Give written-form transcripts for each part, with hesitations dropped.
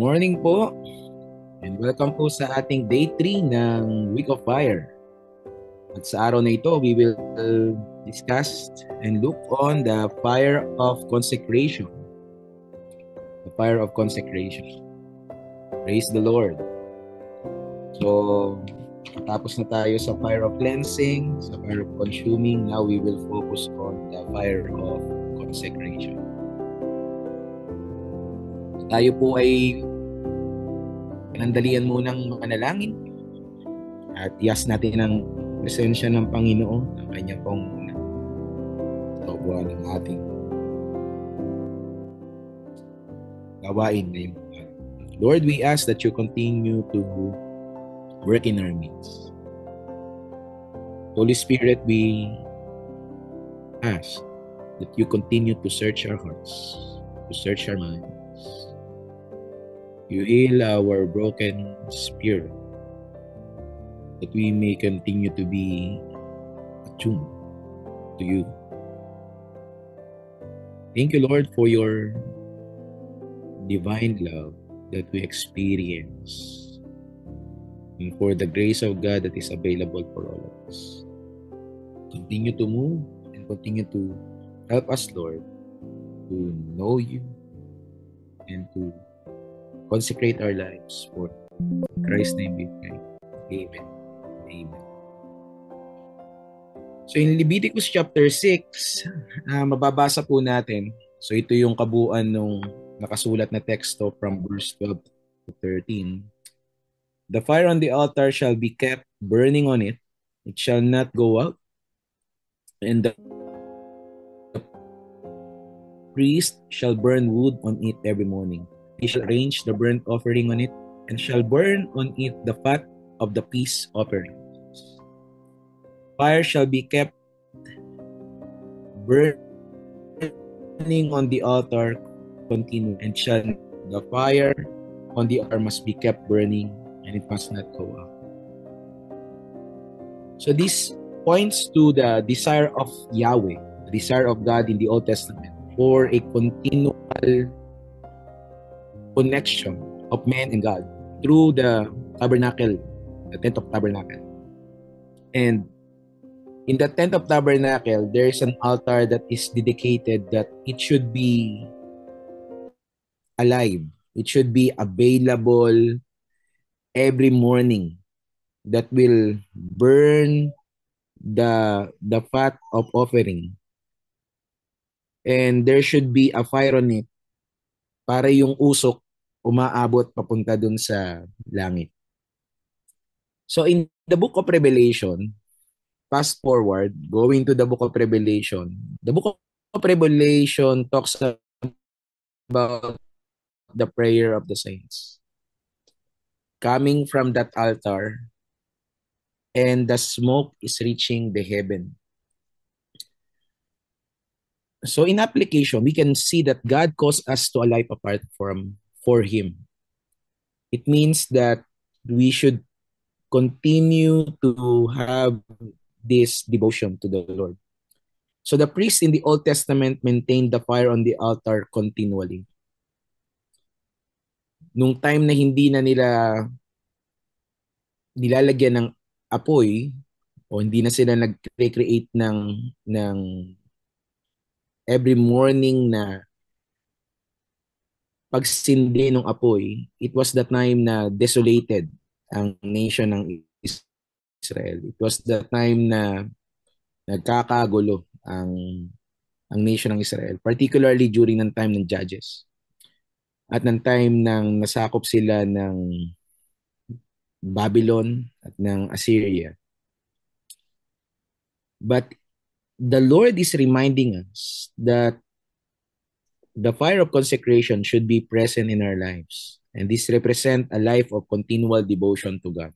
Morning po and welcome po sa ating day 3 ng Week of Fire. At sa araw na ito, we will discuss and look on the fire of consecration. The fire of consecration. Praise the Lord. So, tapos na tayo sa fire of cleansing, sa fire of consuming. Now we will focus on the fire of consecration. Tayo po ay panandalian munang manalangin at iyas natin ang presensya ng Panginoon, ang kanya pong tawagan ng ating gawain ngayon. Lord, we ask that you continue to work in our midst. Holy Spirit, we ask that you continue to search our hearts, to search our minds. You heal our broken spirit, that we may continue to be attuned to you. Thank you, Lord, for your divine love that we experience, and for the grace of God that is available for all of us. Continue to move and continue to help us, Lord, to know you and to consecrate our lives for Christ's name we pray. Amen. Amen. So in Leviticus chapter 6, mababasa po natin. So ito yung kabuuan nung nakasulat na teksto from verse 12 to 13. The fire on the altar shall be kept burning on it. It shall not go out. And the priest shall burn wood on it every morning. He shall arrange the burnt offering on it, and shall burn on it the fat of the peace offering. Fire shall be kept burning on the altar continually, and the fire on the altar must be kept burning, and it must not go out. So this points to the desire of Yahweh, the desire of God in the Old Testament, for a continual connection of man and God through the tabernacle, the tent of tabernacle. And in the tent of tabernacle, there is an altar that is dedicated that it should be alive. It should be available every morning, that will burn the fat of offering. And there should be a fire on it para yung usok umaabot papunta dun sa langit. So in the book of Revelation, fast forward, going to the book of Revelation, the book of Revelation talks about the prayer of the saints coming from that altar, and the smoke is reaching the heaven. So in application, we can see that God calls us to a life apart for Him. It means that we should continue to have this devotion to the Lord. So the priests in the Old Testament maintained the fire on the altar continually. Nung time na hindi na nila nilalagyan ng apoy, o hindi na sila nag-recreate ng every morning na pagsindi ng apoy, it was the time na desolated ang nation ng Israel. It was the time na nagkakagulo ang nation ng Israel, particularly during ng time ng Judges. At ng time nang nasakop sila ng Babylon at ng Assyria. But the Lord is reminding us that the fire of consecration should be present in our lives. And this represents a life of continual devotion to God.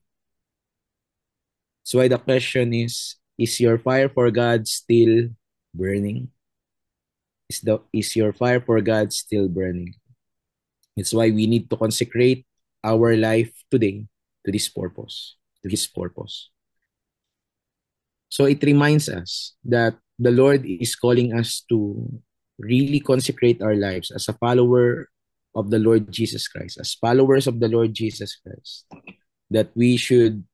So why the question is your fire for God still burning? Is your fire for God still burning? It's why we need to consecrate our life today to this purpose, to His purpose. So it reminds us that the Lord is calling us to really consecrate our lives as a follower of the Lord Jesus Christ, as followers of the Lord Jesus Christ, that we should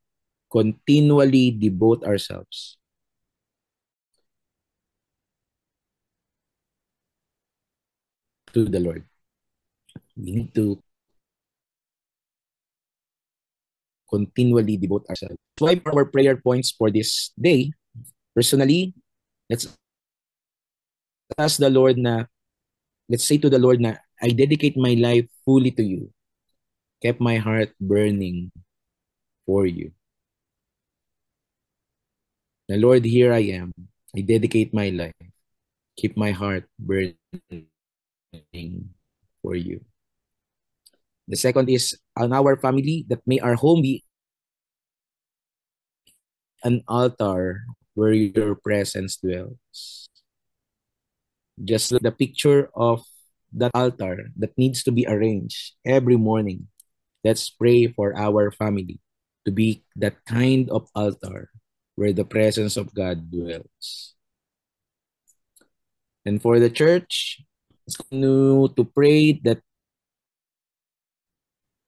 continually devote ourselves to the Lord. We need to continually devote ourselves. That's why for our prayer points for this day, personally, let's ask the Lord na, let's say to the Lord na, I dedicate my life fully to you. Kept my heart burning for you. The Lord, here I am. I dedicate my life. Keep my heart burning for you. The second is on our family, that may our home be an altar where your presence dwells. Just like the picture of that altar that needs to be arranged every morning. Let's pray for our family to be that kind of altar where the presence of God dwells. And for the church, let's continue to pray that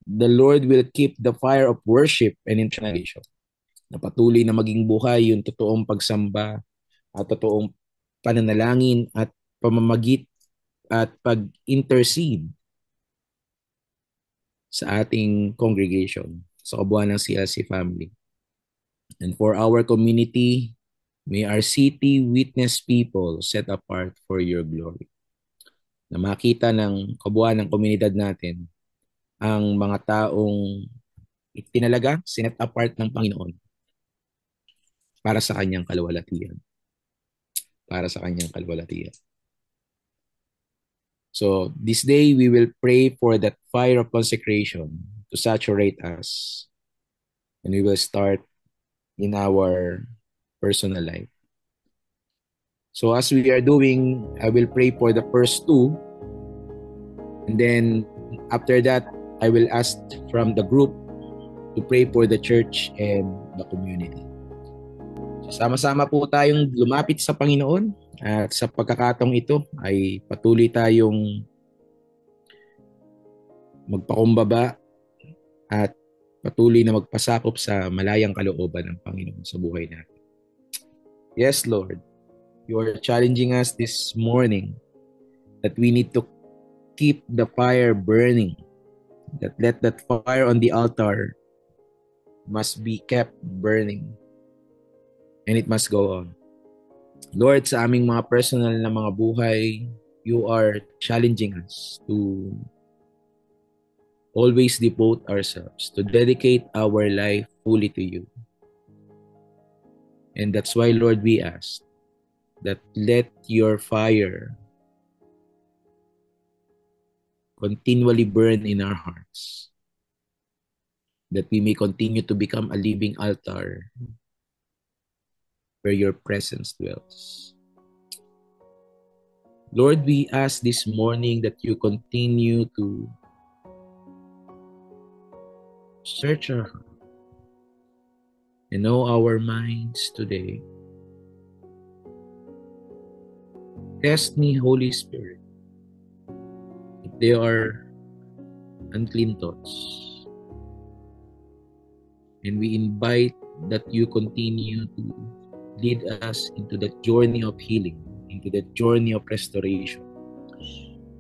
the Lord will keep the fire of worship and international. Na patuloy na maging buhay yung totoong pagsamba at totoong pananalangin at pamamagit at pag-intercede sa ating congregation, sa kabuuan ng CLC family. And for our community, may our city witness people set apart for your glory. Na makita ng kabuuan ng komunidad natin ang mga taong itinalaga, sinet apart ng Panginoon para sa kanyang kalwalhatian. Para sa kanyang kalwalhatian. So, this day, we will pray for that fire of consecration to saturate us. And we will start in our personal life. So, as we are doing, I will pray for the first two. And then, after that, I will ask from the group to pray for the church and the community. So, sama-sama po tayong lumapit sa Panginoon. At sa pagkakataong ito ay patuloy tayong magpakumbaba at patuloy na magpasakop sa malayang kalooban ng Panginoon sa buhay natin. Yes, Lord, you are challenging us this morning that we need to keep the fire burning, that let that fire on the altar must be kept burning and it must go on. Lord, sa aming mga personal na mga buhay, you are challenging us to always devote ourselves, to dedicate our life fully to you. And that's why, Lord, we ask that let your fire continually burn in our hearts, that we may continue to become a living altar where your presence dwells. Lord, we ask this morning that you continue to search our heart and know our minds today. Test me, Holy Spirit, if there are unclean thoughts. And we invite that you continue to lead us into the journey of healing, into the journey of restoration,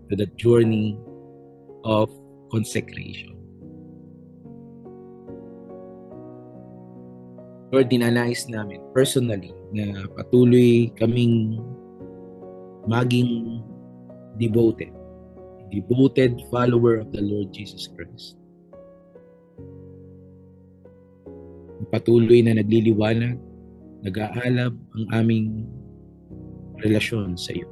to the journey of consecration. Lord, dinanais namin personally na patuloy kaming maging devoted follower of the Lord Jesus Christ. Patuloy na nagliliwanag, nag-aalab ang aming relasyon sa iyo.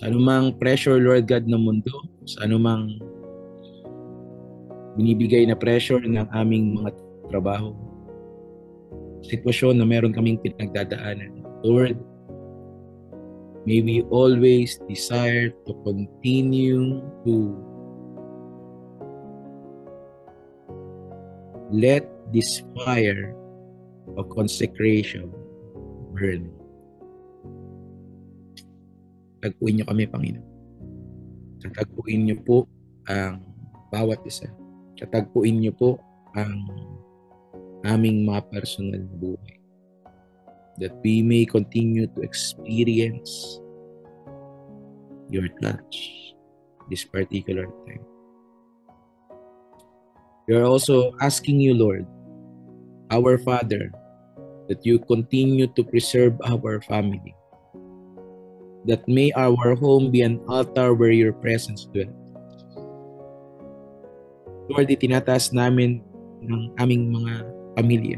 Sa anumang pressure, Lord God, ng mundo, sa anumang binibigay na pressure ng aming mga trabaho, sitwasyon na meron kaming pinagdadaanan, Lord, may we always desire to continue to let this fire of consecration burn. Tagpuin niyo kami, Panginoon. Katagpuin niyo po ang bawat isa. Katagpuin niyo po ang aming mga personal na buhay. That we may continue to experience your touch this particular time. We are also asking you, Lord, our Father, that you continue to preserve our family. That may our home be an altar where your presence dwells. Lord, itinataas namin ng aming mga pamilya.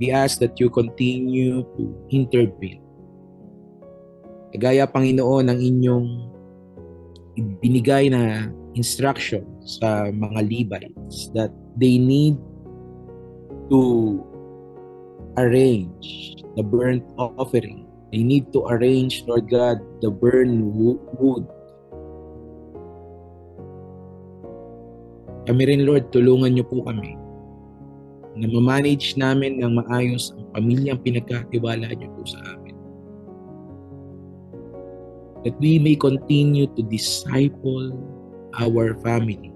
We ask that you continue to intervene. Kagaya, Panginoon, ng inyong ibinigay na instruction sa mga Levites that they need to arrange the burnt offering. They need to arrange, Lord God, the burnt wood. Kami rin, Lord, tulungan niyo po kami na ma-manage namin ng maayos ang pamilyang pinagkatiwala niyo po sa amin. That we may continue to disciple our family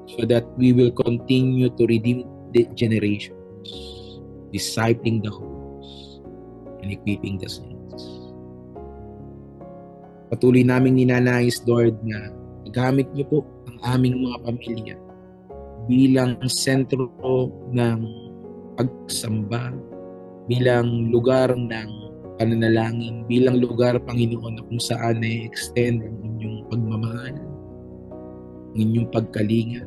so that we will continue to redeem the generations, discipling the homes, and equipping the saints. Patuloy naming ninanais, Lord, na gamit niyo po ang aming mga pamilya bilang sentro ng pagsamba, bilang lugar ng pananalangin, bilang lugar, Panginoon, na kung saan na-extend ang inyong pagmamahal, ang inyong pagkalinga,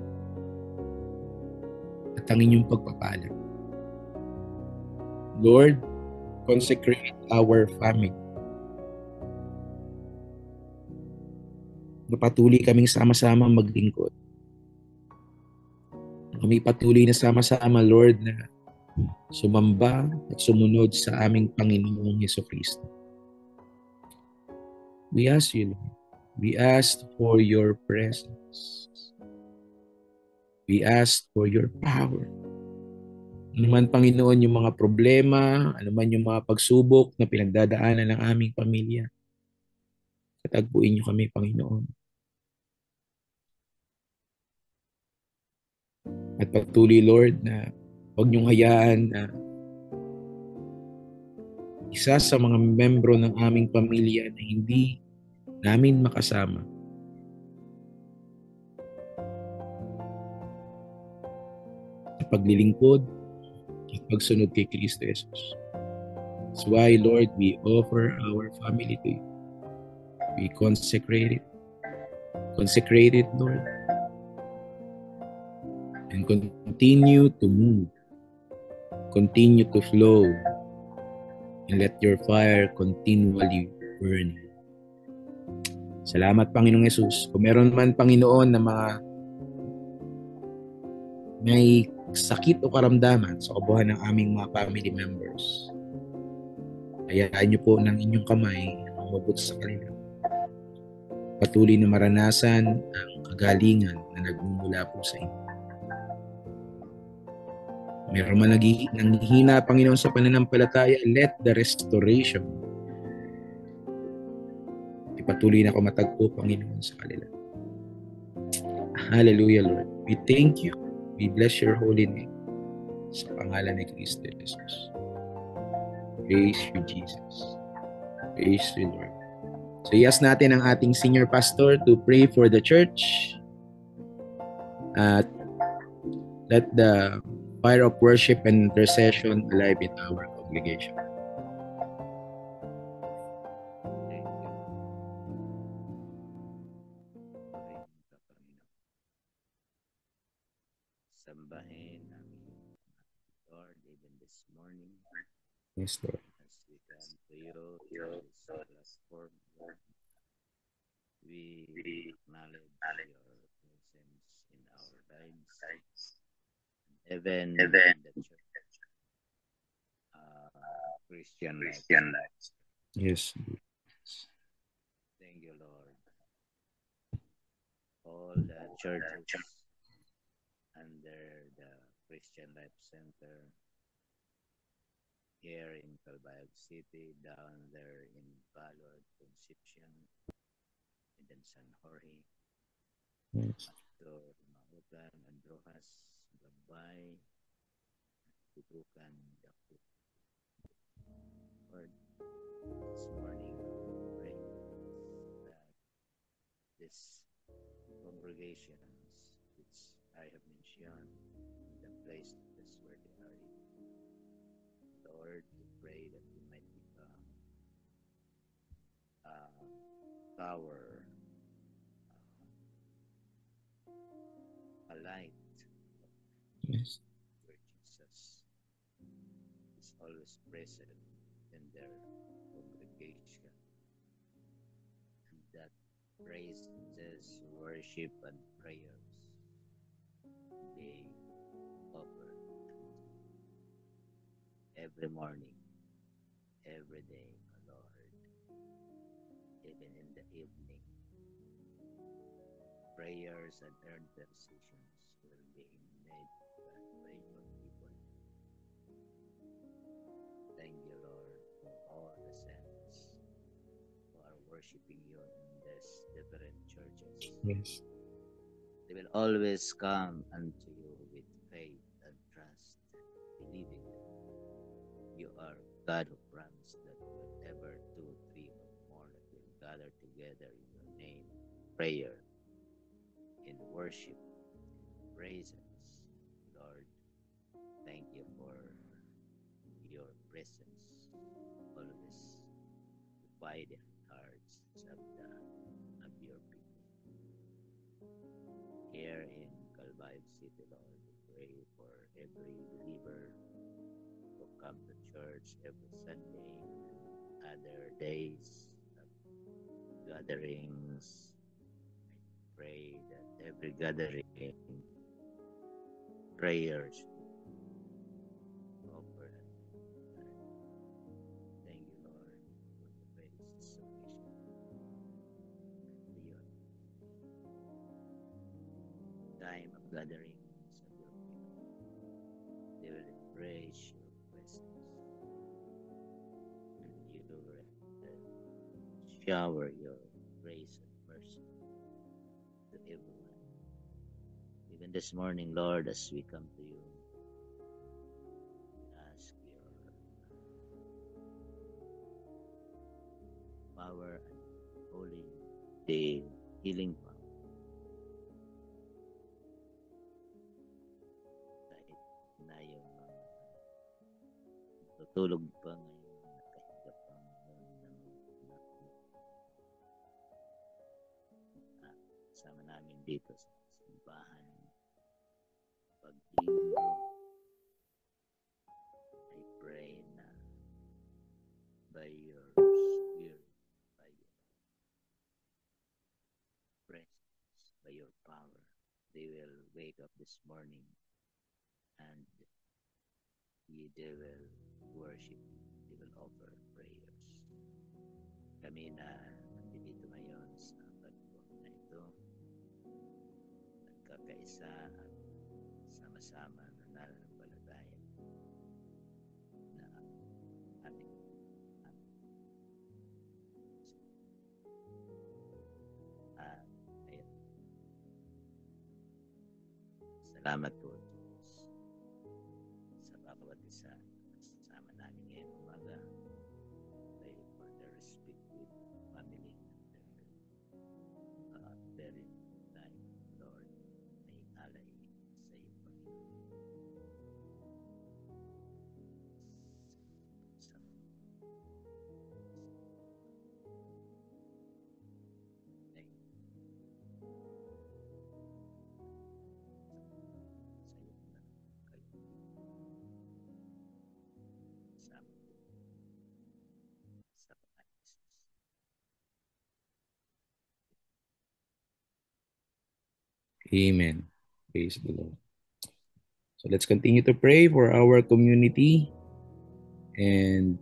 at ang inyong pagpapala. Lord, consecrate our family. Patuloy kaming sama-sama maglingkod. Kami patuloy na sama-sama, Lord, na sumamba at sumunod sa aming Panginoong Jesucristo. We ask you, Lord. We ask for your presence. We ask for your power. Ano man, Panginoon, yung mga problema, ano man yung mga pagsubok na pinagdadaanan ng aming pamilya, katagpuin niyo kami, Panginoon. At patuloy, Lord, na huwag niyong hayaan na isa sa mga membro ng aming pamilya na hindi namin makasama sa paglilingkod at pagsunod kay Kristo Jesus. That's why, Lord, we offer our family to you. We consecrate it. Consecrate it, Lord. And continue to move. Continue to flow. And let your fire continually burn. Salamat, Panginoong Jesus. Kung meron man, Panginoon, na mga may sakit o karamdaman sa kabuuan ng aming mga family members, hayaan niyo po ng inyong kamay ang umabot sa kanila. Patuloy na maranasan ang kagalingan na nagmumula po sa inyo. Meron man nanghihina, Panginoon, sa pananampalataya, let the restoration ipatuloy na kumatagpo, Panginoon, sa kanila. Hallelujah, Lord. We thank you. We bless your holy name. Sa pangalan ni Kristo Jesus. Praise you, Jesus. Praise you, Lord. So, i-ask natin ang ating senior pastor to pray for the church. At let the fire of worship and intercession alive in our congregation. Sambahin namin, Lord, even this morning. Yes, Lord. As we come to you through this platform, Lord, we acknowledge your presence in our lives, even in the church, Christian life. Yes. Thank you, Lord. All the churches under the Christian Life Center here in Calbayog City, down there in Bacolod, Concepcion, and San Jorge, Yes. to Mautan, Androjas, Gambay, Tutukan, Daku. Lord, this morning we pray that this congregations which I have mentioned in the places where they are in, Lord, we pray that we might become a tower, a light Yes. where Jesus is always present in their congregation, and that praises, worship, and prayers they offer every morning, every day, O Lord, even in the evening. Prayers and intercessions will be made by your people. Thank you, Lord, for all the saints who are worshiping you in these different churches. Yes. They will always come unto you with faith and trust, believing that you are God who promised that wherever two, three, or more that will gather together in your name, prayer, in worship, praises, Lord, thank you for your presence always by the hearts of your people. Here in Calbayog City, Lord, we pray for every believer who come to church every Sunday and other days of gatherings. I pray that every gathering prayers offered. Thank you, Lord, for the praise is sufficient beyond time of gatherings of your people. They will embrace your presence, and you will shower your grace and mercy to everyone. Even this morning, Lord, as we come to you, we ask your power and holy, the healing power. Kahit na yung mga tutulog pa ngayon, nakahiga pa ngayon, sama namin dito sa simbahan, pag-linggo, I pray na by your spirit, by your presence, by your power, they will wake up this morning and they will worship, they will offer prayers. Kami na nandito ngayon sa platform na ito, nagkakaisa at sama-sama na nananampalataya na ating ayun. Salamat po, Diyos, sa bawat isa kasama namin ngayong umaga. Pray for their respective family and their very life, Lord, may alay sa iyo, Panginoon. Thank you. Sa iyo na kayo sa amin sa pangalan ni Jesus. Amen. Praise the Lord. So let's continue to pray for our community. And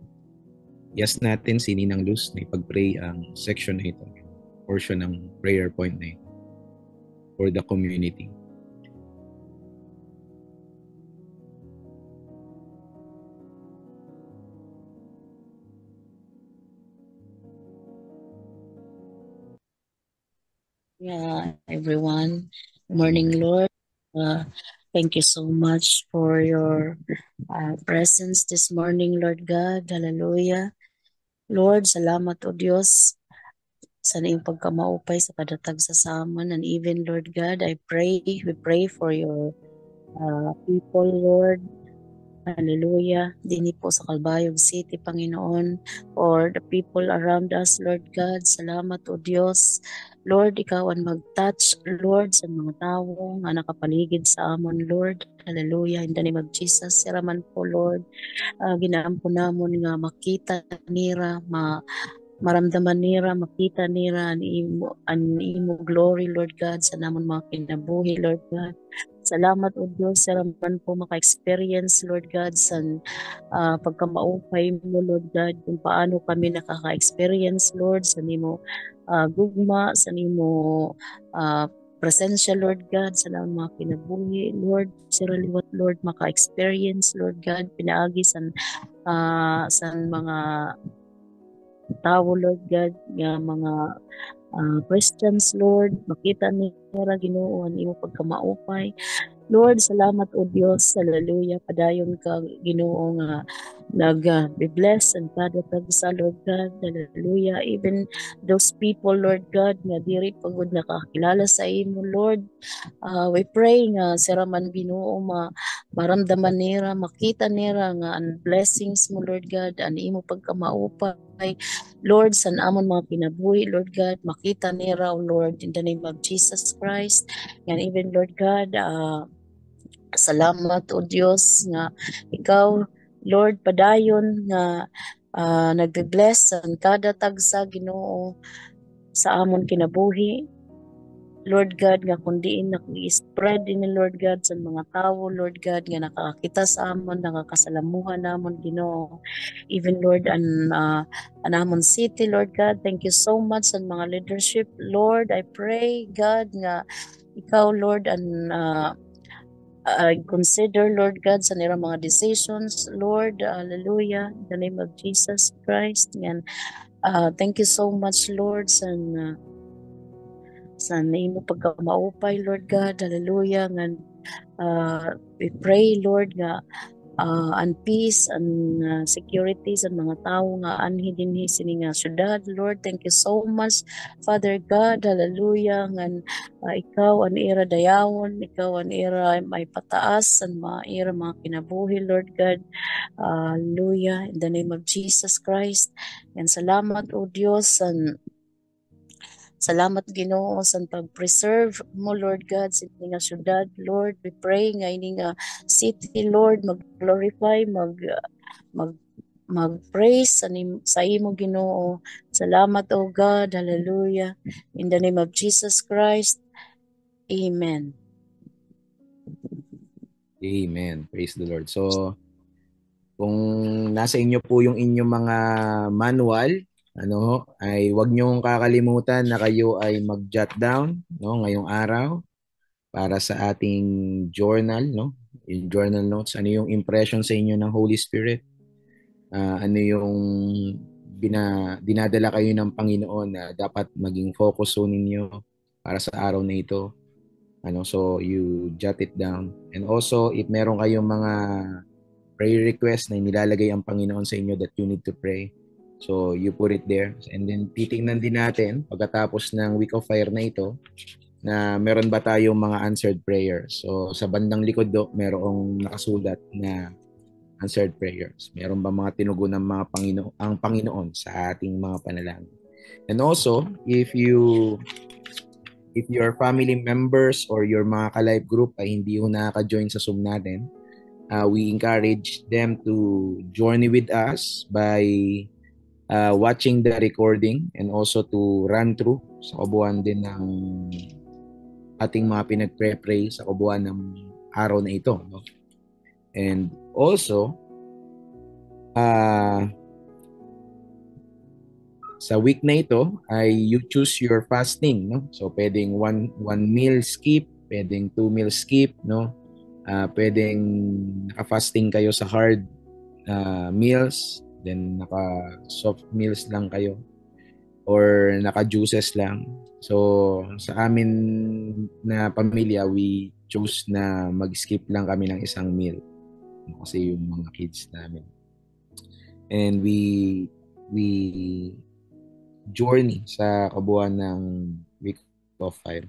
yes natin si Ninang Luz na ipag-pray ang section na ito, portion ng prayer point na ito for the community. Everyone. Good morning, Lord. Thank you so much for your presence this morning, Lord God. Hallelujah. Lord, salamat o Diyos sa iyong pagkamaupay sa kadatag sa samon. And even, Lord God, we pray for your people, Lord. Hallelujah. Dini po sa Calbayog City, Panginoon, for the people around us, Lord God. Salamat o Diyos. Lord, ikaw ang mag-touch, Lord, sa mga tao nga nakapaligid sa amon, Lord. Hallelujah. In the name of Jesus, siraman po, Lord. Ginaampo namon nga makita nira, maramdaman nira, makita nira ang imo glory, Lord God, sa namon mga kinabuhi, Lord God. Salamat o Diyos, saraman po maka-experience, Lord God, sa pagkamaupay mo, Lord God, kung paano kami nakaka-experience, Lord, sa nimo gugma, sa nimo presensya, Lord God, sa namon mga kinabuhi, Lord, siraliwat, Lord, maka-experience, Lord God, pinaagi sa mga tao, Lord God, nga mga Christians, Lord, makita nila Ginoo ang imo pagkamaupay. Lord, salamat o Diyos, hallelujah, padayon ka Ginoo nga nag-be-bless and kada tagsa, Lord God, hallelujah, even those people, Lord God, nga diri pagod nakakilala sa imo, Lord, we pray nga siraman Ginoo maramdaman nila, makita nila nga ang blessings mo, Lord God, ang imo pagkamaupay, Lord, sa amon mga kinabuhi, Lord God, makita nila, O Lord, in the name of Jesus Christ, and even, Lord God, salamat o Diyos nga ikaw, Lord, padayon nga nagbe-bless ang kada tagsa Ginoo sa amon kinabuhi, Lord God, nga kundiin nag-i-spread din ni Lord God sa mga tao, Lord God, nga nakakita sa amon, nakakasalamuhan namon Ginoo. Even Lord, anamon city, Lord God, thank you so much sa mga leadership, Lord. I pray, God, nga ikaw, Lord, consider, Lord God, sa nila mga decisions, Lord, hallelujah, in the name of Jesus Christ. And thank you so much, Lord, sa nimo pagkamaupay, Lord God, hallelujah, nga we pray, Lord, nga and peace and security sa mga tao nga anhi dinhi sini nga syudad, Lord. Thank you so much, Father God, hallelujah, nga ikaw ang ira dayawon, ikaw ang ira may pataas ang mga ira mga kinabuhi, Lord God, hallelujah, in the name of Jesus Christ. And salamat o Diyos, salamat Ginoo sa pag-preserve mo, Lord God, sa ining nga syudad, Lord. We pray nga ining city, Lord, mag-glorify, mag-praise sa imo Ginoo. Salamat, O God, hallelujah. In the name of Jesus Christ, amen. Amen. Praise the Lord. So, kung nasa inyo po yung inyong mga manual, ay wag niyong kakalimutan na kayo ay mag-jot down, ngayong araw para sa ating journal, yung journal notes. Ano yung impression sa inyo ng Holy Spirit? Ano yung dinadala kayo ng Panginoon na dapat maging focus so ninyo para sa araw na ito? So you jot it down. And also, if meron kayong mga prayer request na nilalagay ang Panginoon sa inyo that you need to pray, so you put it there. And then titingnan din natin pagkatapos ng Week of Fire na ito na meron ba tayong mga answered prayers. So sa bandang likod do, merong nakasulat na answered prayers. Meron ba mga tinugon ng mga ang Panginoon sa ating mga panalangin. And also, if your family members or your mga ka-life group ay hindi nakaka-join sa Zoom natin, we encourage them to journey with us by watching the recording and also to run through sa kabuuan din ng ating mga pinag-pray sa kabuuan ng araw na ito. And also, sa week na ito ay you choose your fasting, so pwedeng one meal skip, pwedeng 2 meal skip, pwedeng naka-fasting kayo sa hard meals, then naka-soft meals lang kayo, or naka-juices lang. So, sa amin na pamilya, we chose na mag-skip lang kami ng isang meal. Kasi yung mga kids namin. And we journey sa kabuuan ng Week of Fire.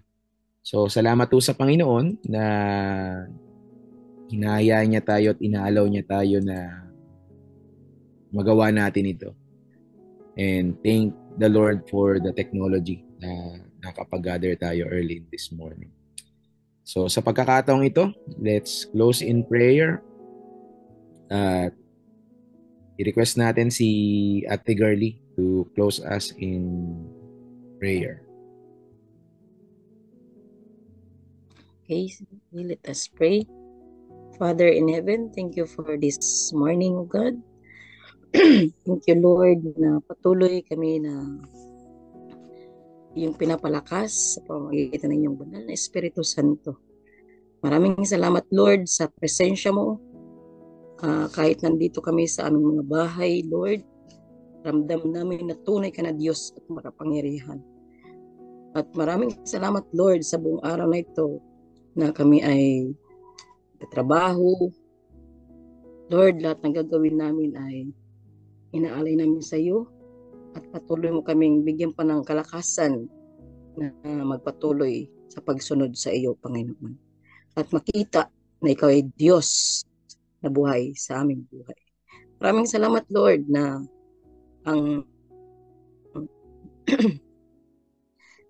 So, salamat po sa Panginoon na hinahayaan niya tayo at inaalaw niya tayo na magawa natin ito. And thank the Lord for the technology na nakapag-gather tayo early this morning. So, sa pagkakataong ito, let's close in prayer. At i-request natin si Ate Girly to close us in prayer. Okay, let us pray. Father in heaven, thank you for this morning, O God. Thank you, Lord, na patuloy kami na yung pinapalakas sa pamamagitan ng inyong banal na Espiritu Santo. Maraming salamat, Lord, sa presensya mo. Kahit nandito kami sa aming mga bahay, Lord, ramdam namin na tunay ka na Diyos at makapangyarihan. At maraming salamat, Lord, sa buong araw na ito na kami ay trabaho. Lord, lahat ng gagawin namin ay inaalay namin sa iyo at patuloy mo kaming bigyan pa ng kalakasan na magpatuloy sa pagsunod sa iyo, Panginoon. At makita na ikaw ay Diyos na buhay sa aming buhay. Maraming salamat, Lord, na ang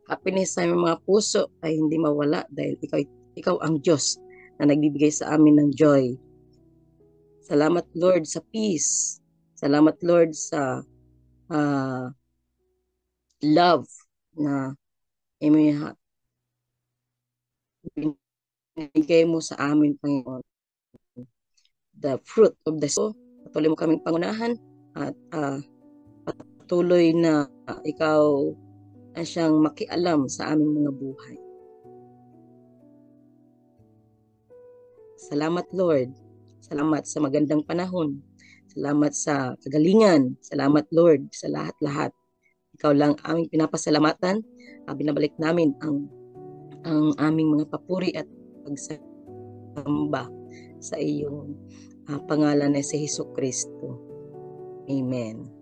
happiness sa aming mga puso ay hindi mawala dahil ikaw ang Diyos na nagbibigay sa amin ng joy. Salamat, Lord, sa peace. Salamat, Lord, sa love na binigay mo sa amin, Panginoon. The fruit of the soul. Patuloy mo kaming pangunahan at patuloy na ikaw na siyang makialam sa aming mga buhay. Salamat, Lord. Salamat sa magandang panahon. Salamat sa kagalingan. Salamat, Lord, sa lahat-lahat. Ikaw lang aming pinapasalamatan. Binabalik namin ang aming mga papuri at pagsamba sa iyong pangalan na si Jesucristo. Amen.